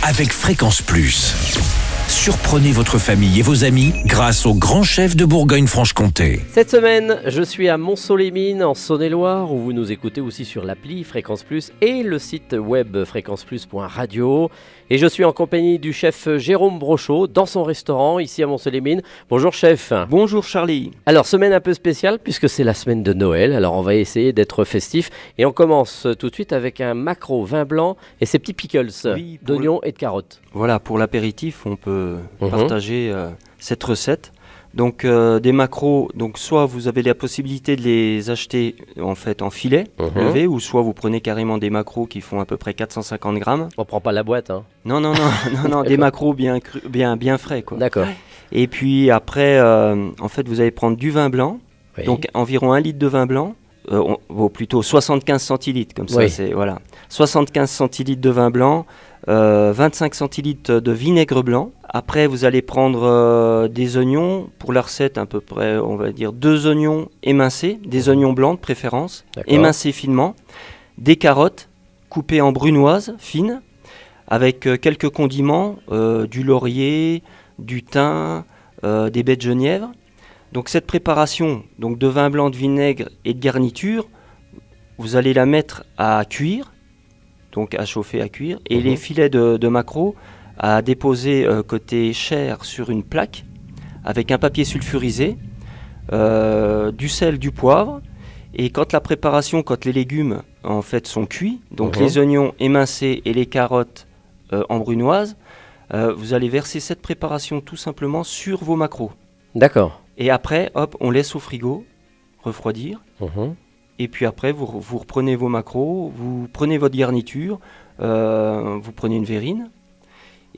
avec Fréquence Plus. Surprenez votre famille et vos amis grâce au grand chef de Bourgogne-Franche-Comté. Cette semaine, je suis à Montceau-les-Mines en Saône-et-Loire où vous nous écoutez aussi sur l'appli Fréquence Plus et le site web fréquenceplus.radio. Et je suis en compagnie du chef Jérôme Brochot dans son restaurant ici à Montceau-les-Mines. Bonjour chef. Bonjour Charlie. Alors semaine un peu spéciale puisque c'est la semaine de Noël. Alors on va essayer d'être festif et on commence tout de suite avec un maquereau vin blanc et ses petits pickles d'oignons et de carottes. Voilà, pour l'apéritif, on peut partager cette recette. Donc des maquereaux, donc soit vous avez la possibilité de les acheter en fait en filet levé, ou soit vous prenez carrément des maquereaux qui font à peu près 450 grammes. On prend pas la boîte, hein. Non, des maquereaux bien frais, quoi. D'accord. Et puis après, en fait, vous allez prendre du vin blanc, Oui. donc environ 1 litre de vin blanc, plutôt 75 centilitres, comme ça, Oui. c'est, voilà. 75 centilitres de vin blanc, 25 centilitres de vinaigre blanc. Après, vous allez prendre des oignons, pour la recette à peu près, on va dire 2 oignons émincés, des oignons blancs de préférence, D'accord. émincés finement, des carottes coupées en brunoises fines, avec quelques condiments, du laurier, du thym, des baies de genièvre. Donc cette préparation donc de vin blanc, de vinaigre et de garniture, vous allez la mettre à cuire, donc à chauffer, à cuire, et les filets de maquereau à déposer côté chair sur une plaque avec un papier sulfurisé, du sel, du poivre. Et quand les légumes en fait sont cuits, donc les oignons émincés et les carottes en brunoise, vous allez verser cette préparation tout simplement sur vos maquereaux. D'accord. Et après, hop, on laisse au frigo refroidir. Et puis après, vous reprenez vos maquereaux, vous prenez votre garniture, vous prenez une verrine.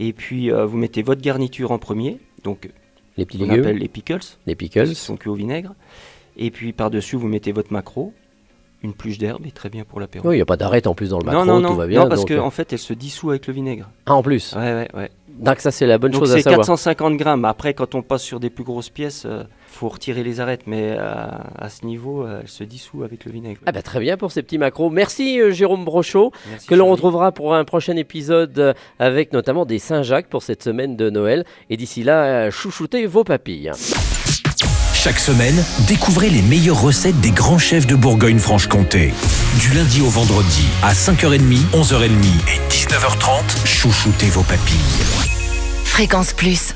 Et puis, vous mettez votre garniture en premier. Donc, Les petits on légumes, appelle les pickles. les pickles. Qui sont cuits au vinaigre. Et puis, par-dessus, vous mettez votre maquereau. Une pluche d'herbe est très bien pour l'apéro. Oui, il n'y a pas d'arête en plus dans le maquereau, non, tout va bien. non, parce donc, qu'en fait, elle se dissout avec le vinaigre. Ah, en plus. Ouais. Donc ça, c'est la bonne Donc chose à c'est savoir. 450 grammes. Après, quand on passe sur des plus grosses pièces, faut retirer les arêtes. Mais à ce niveau, elle se dissout avec le vinaigre. Ah bah, très bien pour ces petits maquereaux. Merci Jérôme Brochot, Merci, que l'on Charlie. retrouvera pour un prochain épisode avec notamment des Saint-Jacques pour cette semaine de Noël. Et d'ici là, chouchoutez vos papilles. Chaque semaine, découvrez les meilleures recettes des grands chefs de Bourgogne-Franche-Comté. Du lundi au vendredi, à 5h30, 11h30 et 19h30, chouchoutez vos papilles. Fréquence Plus.